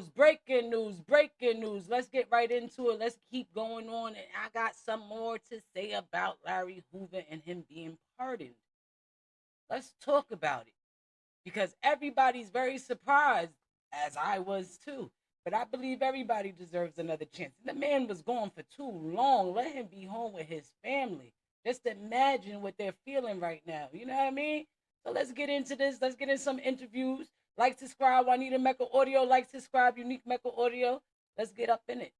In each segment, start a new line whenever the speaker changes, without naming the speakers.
breaking news, breaking news. Let's get right into it. Let's keep going on. And I got some more to say about Larry Hoover and him being pardoned. Let's talk about it because everybody's very surprised, as I was too. But I believe everybody deserves another chance. And the man was gone for too long. Let him be home with his family. Just imagine what they're feeling right now. You know what I mean? So let's get into this. Let's get in some interviews. Like, subscribe, Juanita Mecca Audio. Like, subscribe, Unique Mecca Audio. Let's get up in it.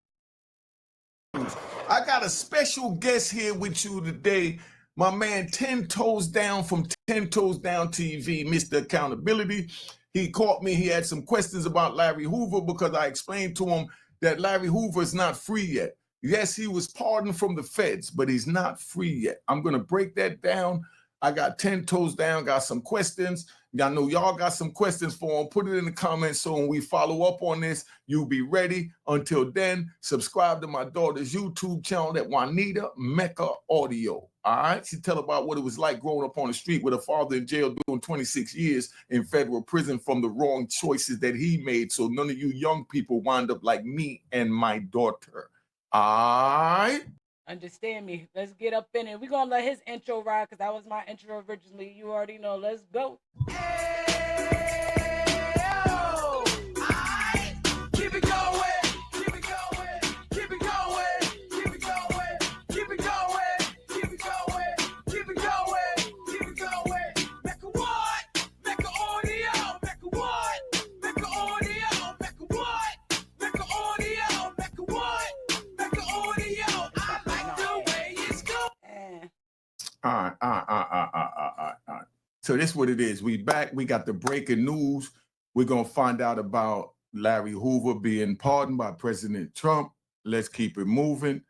I got a special guest here with you today. My man 10 Toes Down from 10 Toes Down TV, Mr. Accountability. He caught me. He had some questions about Larry Hoover because I explained to him that Larry Hoover is not free yet. Yes, he was pardoned from the feds, but he's not free yet. I'm going to break that down. I got 10 Toes Down, got some questions. I know y'all got some questions for him. Put it in the comments so when we follow up on this, you'll be ready. Until then, subscribe to my daughter's YouTube channel at Juanita Mecca Audio. All right? She tell about what it was like growing up on the street with her father in jail doing 26 years in federal prison from the wrong choices that he made. So none of you young people wind up like me and my daughter. All right?
Understand me. Let's get up in it. We're going to let his intro ride because that was my intro originally. You already know. Let's go.
All right. So this is what it is. We back. We got the breaking news. We're going to find out about Larry Hoover being pardoned by President Trump. Let's keep it moving.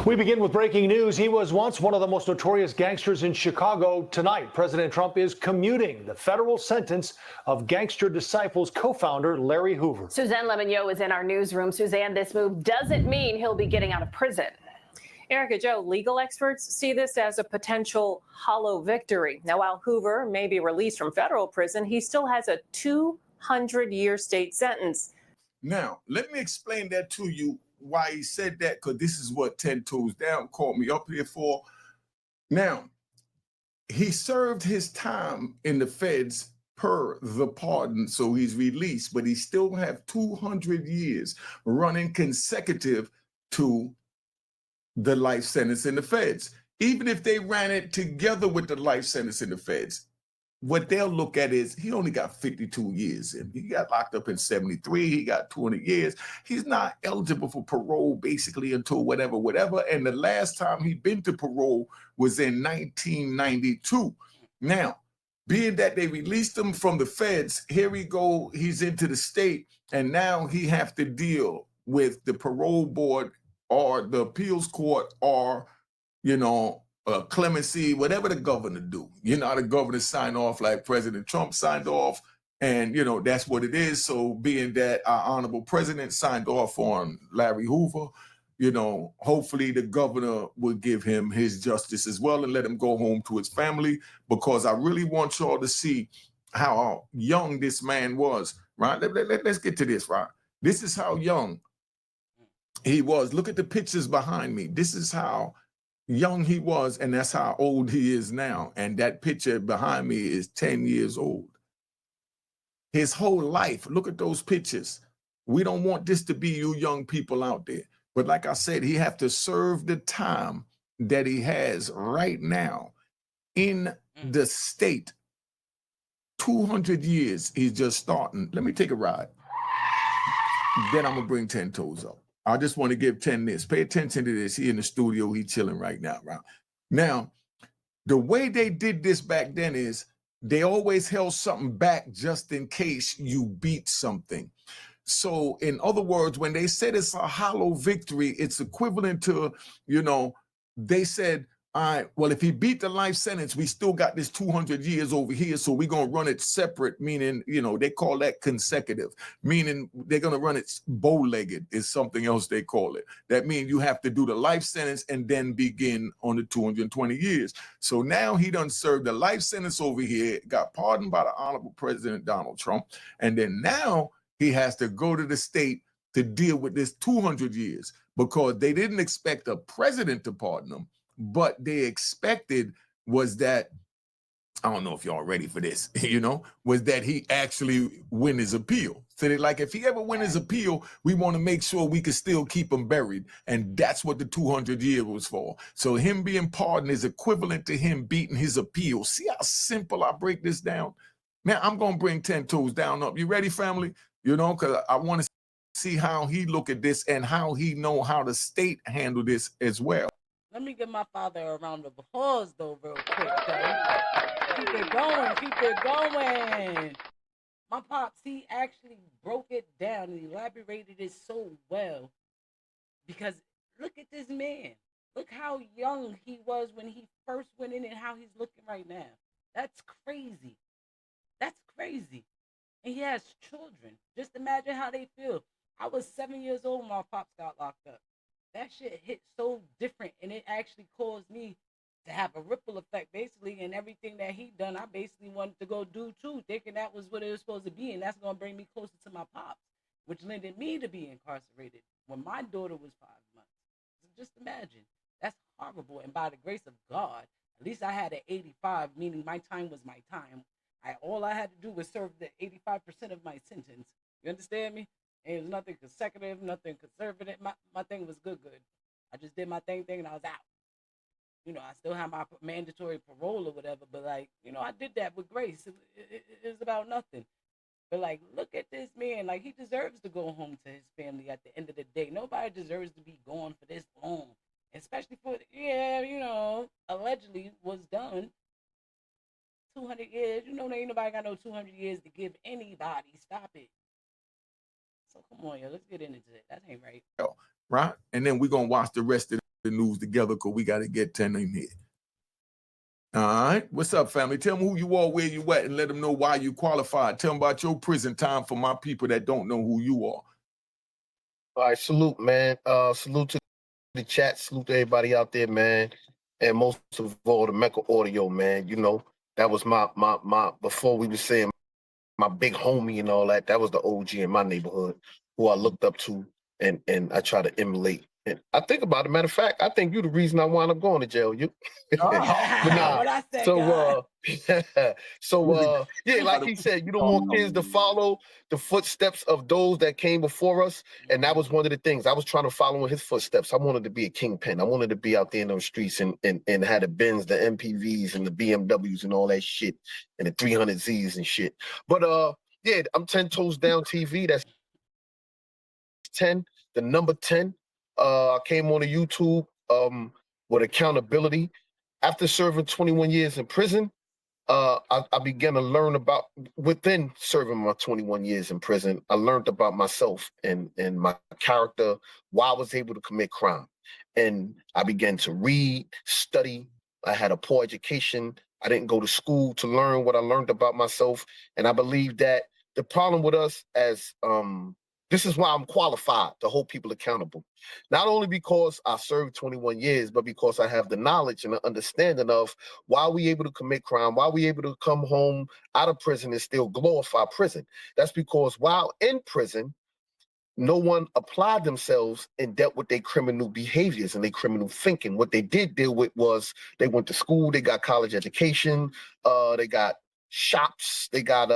We begin with breaking news. He was once one of the most notorious gangsters in Chicago. Tonight, President Trump is commuting the federal sentence of Gangster Disciples co-founder Larry Hoover.
Suzanne Lemonnier is in our newsroom. Suzanne, this move doesn't mean he'll be getting out of prison.
Erica Joe, legal experts see this as a potential hollow victory. Now, while Hoover may be released from federal prison, he still has a 200-year state sentence.
Now, let me explain that to you, why he said that, because this is what 10 Toes Down called me up here for. Now, he served his time in the feds per the pardon, so he's released, but he still have 200 years running consecutive to the life sentence in the feds. Even if they ran it together with the life sentence in the feds, what they'll look at is he only got 52 years in. He got locked up in 73. He got 20 years. He's not eligible for parole basically until whatever. And the last time he'd been to parole was in 1992. Now, being that they released him from the feds, here we go, he's into the state, and now he have to deal with the parole board or the appeals court or, clemency, whatever the governor do. You know how the governor sign off like President Trump signed off, and, that's what it is. So being that our honorable president signed off on Larry Hoover, hopefully the governor will give him his justice as well and let him go home to his family, because I really want y'all to see how young this man was, right? Let's get to this, right? This is how young he was. Look at the pictures behind me. This is how young he was, and that's how old he is now. And that picture behind me is 10 years old. His whole life, look at those pictures. We don't want this to be you young people out there. But like I said, he have to serve the time that he has right now in the state. 200 years, he's just starting. Let me take a ride. Then I'm gonna bring 10 Toes up. I just want to give 10 this. Pay attention to this. He in the studio. He chilling right now. Right? Now, the way they did this back then is they always held something back just in case you beat something. So in other words, when they said it's a hollow victory, it's equivalent to, they said, all right, well, if he beat the life sentence, we still got this 200 years over here, so we're going to run it separate, meaning, they call that consecutive, meaning they're going to run it bow-legged is something else they call it. That means you have to do the life sentence and then begin on the 220 years. So now he done served the life sentence over here, got pardoned by the Honorable President Donald Trump, and then now he has to go to the state to deal with this 200 years, because they didn't expect a president to pardon him, but they expected was that, I don't know if y'all ready for this, was that he actually win his appeal. So they like, if he ever win his appeal, we want to make sure we can still keep him buried. And that's what the 200 years was for. So him being pardoned is equivalent to him beating his appeal. See how simple I break this down? Now, I'm going to bring 10 toes down up. You ready, family? Because I want to see how he look at this and how he know how the state handle this as well.
Let me give my father a round of applause, though, real quick, though. Keep it going. Keep it going. My pops, he actually broke it down and elaborated it so well. Because look at this man. Look how young he was when he first went in and how he's looking right now. That's crazy. That's crazy. And he has children. Just imagine how they feel. I was 7 years old when my pops got locked up. That shit hit so different, and it actually caused me to have a ripple effect, basically, and everything that he done, I basically wanted to go do too, thinking that was what it was supposed to be, and that's going to bring me closer to my pops, which lended me to be incarcerated when my daughter was 5 months. So just imagine. That's horrible, and by the grace of God, at least I had an 85, meaning my time was my time. All I had to do was serve the 85% of my sentence. You understand me? And it was nothing consecutive, nothing conservative. My thing was good. I just did my thing, and I was out. I still have my mandatory parole or whatever, but I did that with grace. It was about nothing. But look at this man. He deserves to go home to his family at the end of the day. Nobody deserves to be gone for this long, especially for, allegedly was done 200 years. There ain't nobody got no 200 years to give anybody. Stop it. So come on, let's get into it. That ain't right.
Right? And then we're going to watch the rest of the news together, because we got to get 10 in here. All right. What's up, family? Tell them who you are, where you at, and let them know why you qualified. Tell them about your prison time for my people that don't know who you are.
All right. Salute, man. Salute to the chat. Salute to everybody out there, man. And most of all, the Mecca Audio, man. That was my before we were saying my big homie and all that. That was the OG in my neighborhood who I looked up to and I try to emulate. And I think about it. Matter of fact, I think you're the reason I wound up going to jail. You.
But nah. What I said,
yeah, like he said, you don't want kids to follow the footsteps of those that came before us. And that was one of the things. I was trying to follow in his footsteps. I wanted to be a kingpin. I wanted to be out there in those streets and had the Benz, the MPVs, and the BMWs and all that shit, and the 300Zs and shit. But yeah, I'm 10 Toes Down TV. That's 10, the number 10. I came on to YouTube with accountability. After serving 21 years in prison, I began to learn about, within serving my 21 years in prison, I learned about myself and my character, why I was able to commit crime. And I began to read, study. I had a poor education. I didn't go to school to learn what I learned about myself. And I believe that the problem with us as this is why I'm qualified to hold people accountable. Not only because I served 21 years, but because I have the knowledge and the understanding of why we able to commit crime, why we able to come home out of prison and still glorify prison. That's because while in prison, no one applied themselves and dealt with their criminal behaviors and their criminal thinking. What they did deal with was they went to school, they got college education, they got shops, they got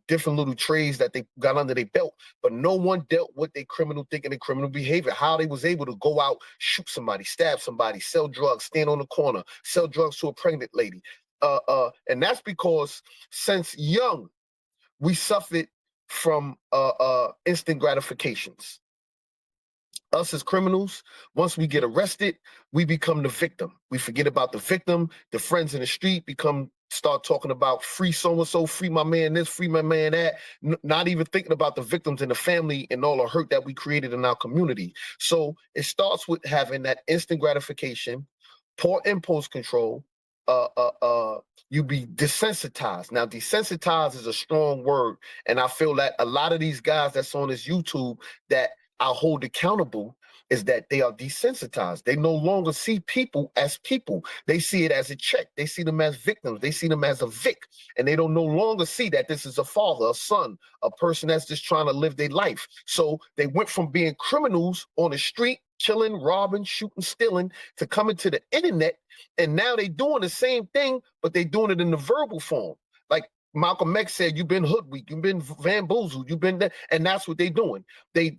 different little trades that they got under their belt, but no one dealt with their criminal thinking and criminal behavior, how they was able to go out, shoot somebody, stab somebody, sell drugs, stand on the corner, sell drugs to a pregnant lady. And that's because since young, we suffered from instant gratifications. Us as criminals, once we get arrested, we become the victim. We forget about the victim. The friends in the street start talking about free so-and-so, free my man this, free my man that, not even thinking about the victims and the family and all the hurt that we created in our community. So it starts with having that instant gratification, poor impulse control, you be desensitized. Now, desensitized is a strong word, and I feel that a lot of these guys that's on this YouTube that I hold accountable is that they are desensitized. They no longer see people as people. They see it as a check. They see them as victims. They see them as a vic. And they don't no longer see that this is a father, a son, a person that's just trying to live their life. So they went from being criminals on the street, killing, robbing, shooting, stealing, to coming to the internet. And now they doing the same thing, but they doing it in the verbal form. Like Malcolm X said, you've been hoodwinked, you've been bamboozled, you've been there, and that's what they're doing. They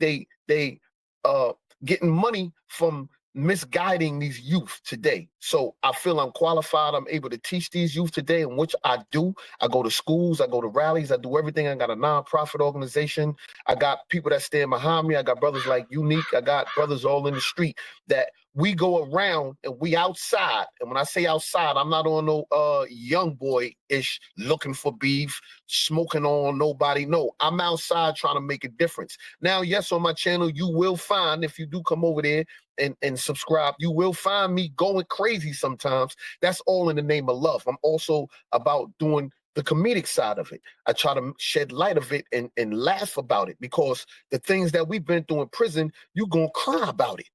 getting money from misguiding these youth today. So I feel I'm qualified. I'm able to teach these youth today, and which I do. I go to schools, I go to rallies, I do everything. I got a nonprofit organization. I got people that stand behind me. I got brothers like Unique. I got brothers all in the street that we go around and we outside. And when I say outside, I'm not on no young boy-ish looking for beef, smoking on nobody. No, I'm outside trying to make a difference. Now, yes, on my channel, you will find, if you do come over there and subscribe, you will find me going crazy sometimes. That's all in the name of love. I'm also about doing the comedic side of it. I try to shed light of it and laugh about it, because the things that we've been through in prison, you're going to cry about it.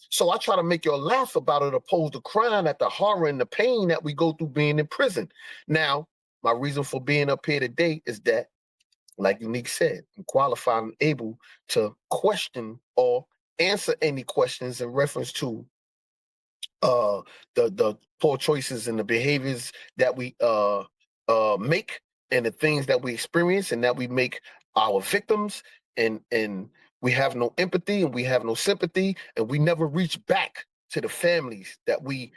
So I try to make you laugh about it, opposed to crying at the horror and the pain that we go through being in prison. Now, my reason for being up here today is that, like Unique said, I'm qualified and able to question or answer any questions in reference to the poor choices and the behaviors that we make, and the things that we experience and that we make our victims, and we have no empathy and we have no sympathy, and we never reach back to the families that we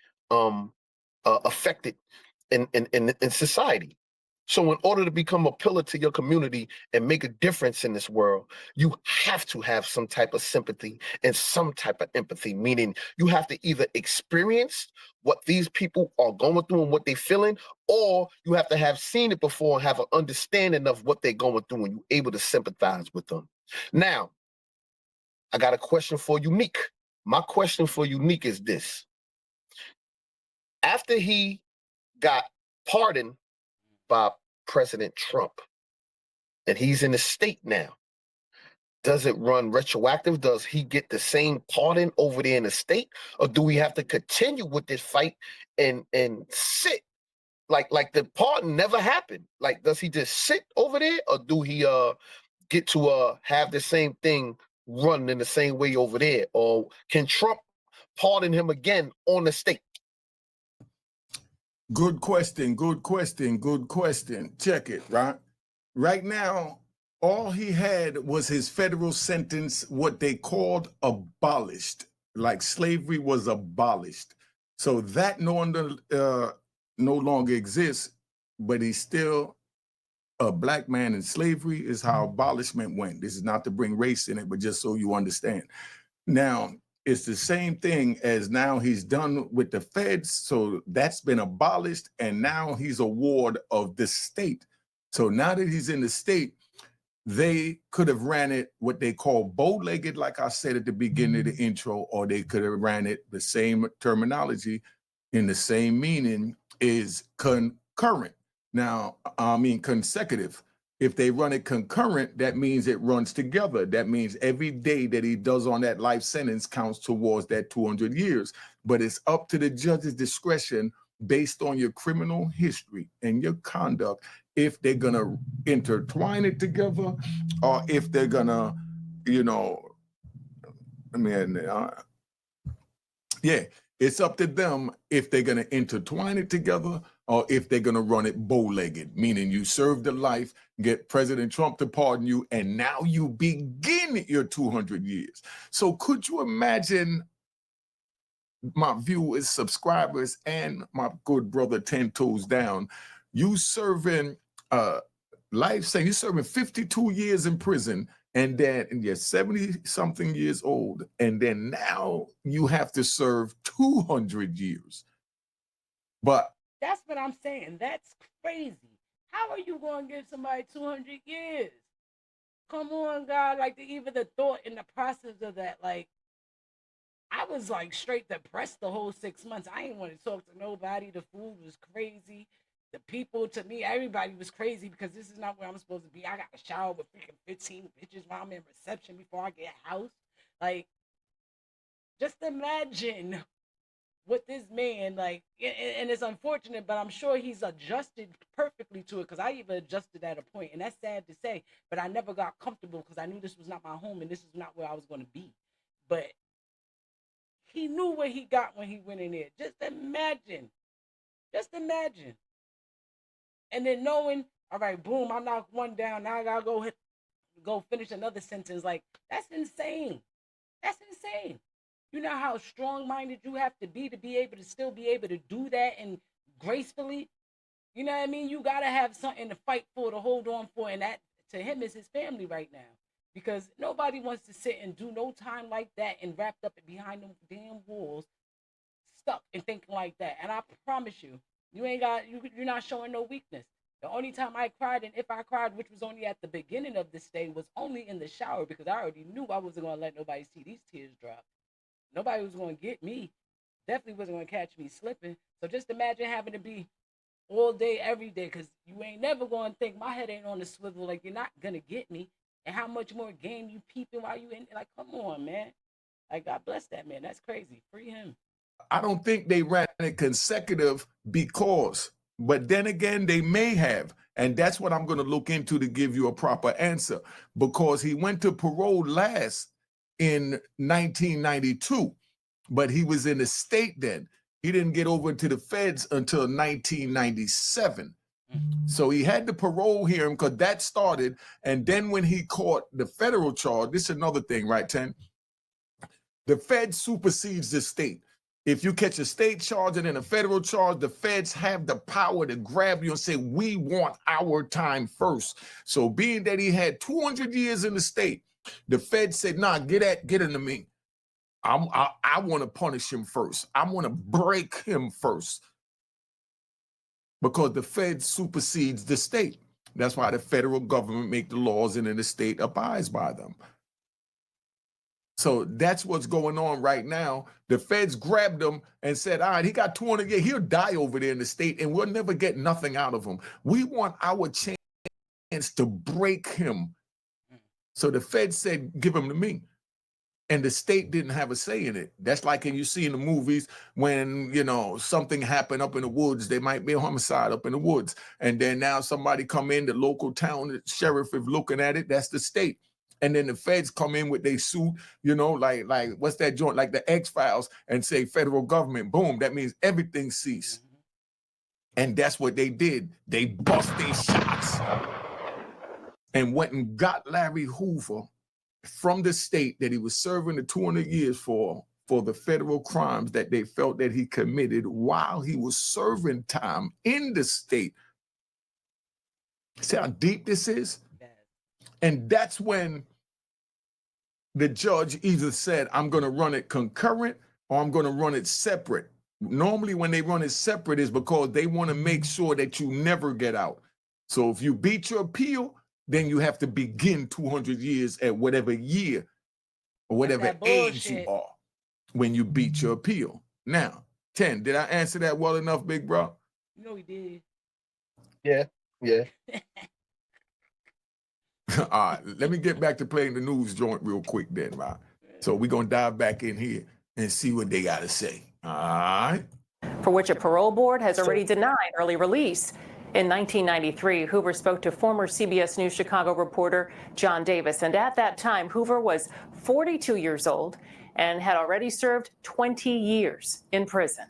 affected in society. So in order to become a pillar to your community and make a difference in this world, you have to have some type of sympathy and some type of empathy, meaning you have to either experience what these people are going through and what they're feeling, or you have to have seen it before and have an understanding of what they're going through, and you're able to sympathize with them. Now, I got a question for Unique. My question for Unique is this. After he got pardoned by President Trump, and he's in the state now, does it run retroactive? Does he get the same pardon over there in the state, or do we have to continue with this fight and sit like the pardon never happened? Like, does he just sit over there, or do he get to have the same thing run in the same way over there, or can Trump pardon him again on the state?
Good question, good question, good question. Check it, right? Right now, all he had was his federal sentence, what they called abolished, like slavery was abolished. So that no longer exists, but he's still a black man in slavery, is how abolishment went. This is not to bring race in it, but just so you understand. Now, it's the same thing as now he's done with the feds. So that's been abolished. And now he's a ward of the state. So now that he's in the state, they could have ran it what they call bow-legged, like I said at the beginning of the intro, or they could have ran it, the same terminology in the same meaning, is concurrent. Now, I mean consecutive. If they run it concurrent, that means it runs together. That means every day that he does on that life sentence counts towards that 200 years. But it's up to the judge's discretion based on your criminal history and your conduct, if they're gonna intertwine it together, or if they're gonna, it's up to them if they're gonna intertwine it together, or if they're gonna run it bow-legged, meaning you serve the life, get President Trump to pardon you, and now you begin your 200 years. So could you imagine, my viewers, subscribers, and my good brother 10 Toes Down, you serving life sentence, you serving 52 years in prison, and then you're 70-something years old, and then now you have to serve 200 years. But
that's what I'm saying. That's crazy. How are you going to give somebody 200 years? Come on, God. Like, even the thought and the process of that, like, I was like straight depressed the whole 6 months. I didn't want to talk to nobody. The food was crazy. The people, to me, everybody was crazy, because this is not where I'm supposed to be. I got to shower with freaking 15 bitches while I'm in reception before I get housed. Like, just imagine what this man, like, and it's unfortunate, but I'm sure he's adjusted perfectly to it, because I even adjusted at a point, and that's sad to say, but I never got comfortable because I knew this was not my home and this is not where I was going to be. But he knew what he got when he went in there. Just imagine. Just imagine. And then knowing, all right, boom, I knocked one down. Now I gotta go finish another sentence. Like, that's insane. That's insane. You know how strong-minded you have to be able to still be able to do that and gracefully. You know what I mean? You gotta have something to fight for, to hold on for, and that to him is his family right now. Because nobody wants to sit and do no time like that and wrapped up behind them damn walls, stuck and thinking like that. And I promise you, you're not showing no weakness. The only time I cried, and if I cried, which was only at the beginning of this day, was only in the shower, because I already knew I wasn't gonna let nobody see these tears drop. Nobody was gonna get me. Definitely wasn't gonna catch me slipping. So just imagine having to be all day, every day, because you ain't never gonna think my head ain't on the swivel. Like, you're not gonna get me. And how much more game you peeping while you in? Like, come on, man. Like, God bless that man. That's crazy. Free him.
I don't think they ran it consecutive because, but then again, they may have. And that's what I'm going to look into to give you a proper answer, because he went to parole last in 1992, but he was in the state then. He didn't get over to the feds until 1997. So he had the parole hearing because that started. And then when he caught the federal charge, this is another thing, right, Ten? The Fed supersedes the state. If you catch a state charge and then a federal charge, the feds have the power to grab you and say, we want our time first. So being that he had 200 years in the state, the Fed said, nah, get into me. I want to punish him first. I want to break him first, because the Fed supersedes the state. That's why the federal government make the laws and then the state abides by them. So that's what's going on right now. The feds grabbed him and said, all right, he got 200 years. He'll die over there in the state and we'll never get nothing out of him. We want our chance to break him. So the feds said, give him to me. And the state didn't have a say in it. That's like you see in the movies when, you know, something happened up in the woods. There might be a homicide up in the woods. And then now somebody come in, the local town the sheriff is looking at it. That's the state. And then the feds come in with their suit, you know, like what's that joint? Like the X-Files, and say federal government, boom, that means everything ceased. And that's what they did. They bust their shots and went and got Larry Hoover from the state that he was serving the 200 years for the federal crimes that they felt that he committed while he was serving time in the state. See how deep this is? And that's when the judge either said, I'm going to run it concurrent or I'm going to run it separate. Normally when they run it separate is because they want to make sure that you never get out. So if you beat your appeal, then you have to begin 200 years at whatever year or whatever age you are when you beat your appeal. Now, 10, did I answer that well enough, big bro?
You know he did.
Yeah.
All right, let me get back to playing the news joint real quick then, right? So we're going to dive back in here and see what they got to say. All right.
For which a parole board has already denied early release. In 1993, Hoover spoke to former CBS News Chicago reporter John Davis, and at that time, Hoover was 42 years old and had already served 20 years in prison.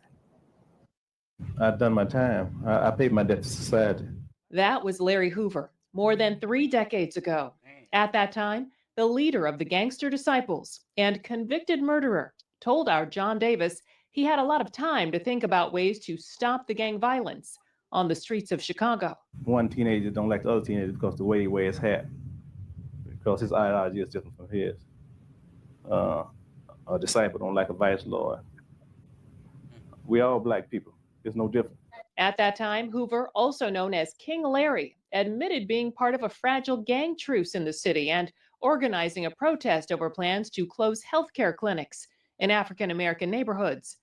I've done my time. I paid my debt to society.
That was Larry Hoover, more than 3 decades ago. At that time, the leader of the Gangster Disciples and convicted murderer told our John Davis he had a lot of time to think about ways to stop the gang violence on the streets of Chicago.
One teenager don't like the other teenager because the way he wears his hat, because his ideology is different from his. A disciple don't like a vice lord. We all black people. It's no different.
At that time, Hoover, also known as King Larry, admitted being part of a fragile gang truce in the city and organizing a protest over plans to close healthcare clinics in African-American neighborhoods.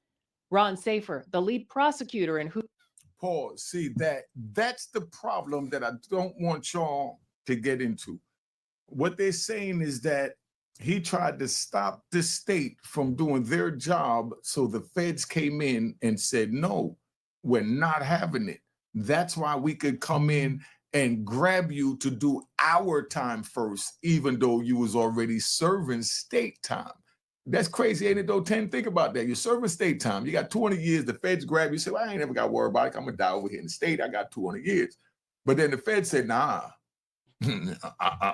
Ron Safer, the lead prosecutor in Hoover.
Pause. See, that's the problem that I don't want y'all to get into. What they're saying is that he tried to stop the state from doing their job. So the feds came in and said, no, we're not having it. That's why we could come in and grab you to do our time first, even though you was already serving state time. That's crazy, ain't it though, 10? Think about that. You're serving state time. You got 20 years. The feds grab you. Say, well, I ain't never got to worry about it. I'm going to die over here in the state. I got 200 years. But then the feds said, nah,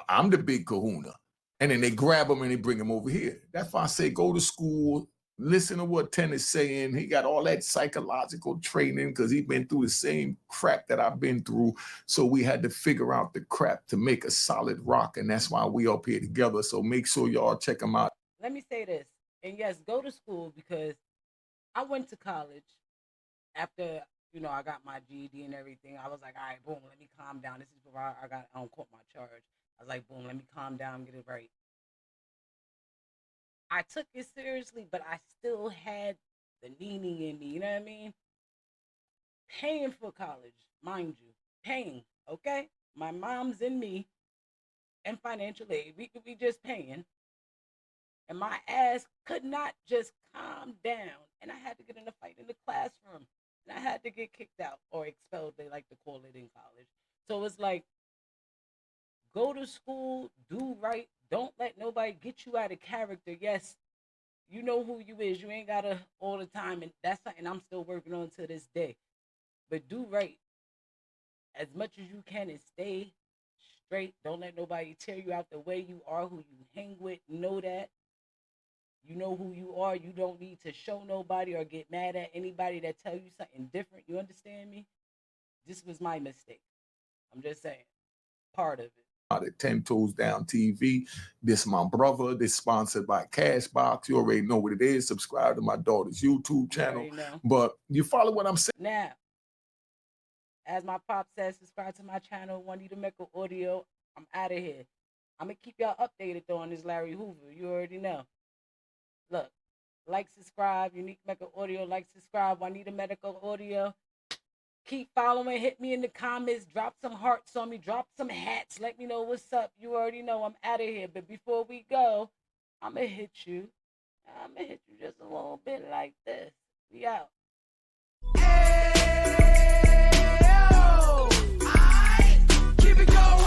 I'm the big kahuna. And then they grab him and they bring him over here. That's why I say go to school, listen to what 10 is saying. He got all that psychological training because he's been through the same crap that I've been through. So we had to figure out the crap to make a solid rock. And that's why we up here together. So make sure y'all check him out.
Let me say this. And yes, go to school, because I went to college after, you know, I got my GED and everything. I was like, all right, boom, let me calm down. This is before I don't quote my charge. I was like, boom, let me calm down, get it right. I took it seriously, but I still had the meaning in me, you know what I mean? Paying for college, mind you, paying, okay? My mom's in me and financial aid. We just paying. And my ass could not just calm down. And I had to get in a fight in the classroom. And I had to get kicked out or expelled, they like to call it in college. So it's like, go to school, do right. Don't let nobody get you out of character. Yes, you know who you is. You ain't got to all the time. And that's something I'm still working on to this day. But do right as much as you can and stay straight. Don't let nobody tear you out the way you are, who you hang with. Know that. You know who you are. You don't need to show nobody or get mad at anybody that tell you something different. You understand me? This was my mistake. I'm just saying. Part of it.
At 10 Toes Down TV. This my brother. This sponsored by Cashbox. You already know what it is. Subscribe to my daughter's YouTube channel. But you follow what I'm saying?
Now, as my pop says, subscribe to my channel, Juanita Mecca Audio. I'm out of here. I'm going to keep y'all updated, though, on this Larry Hoover. You already know. Look, like, subscribe, Unique Mecca Audio. Like, subscribe, Juanita Medical Audio. Keep following. Hit me in the comments. Drop some hearts on me. Drop some hats. Let me know what's up. You already know I'm out of here. But before we go, I'm going to hit you. I'm going to hit you just a little bit like this. We out. Hey, oh, keep it going.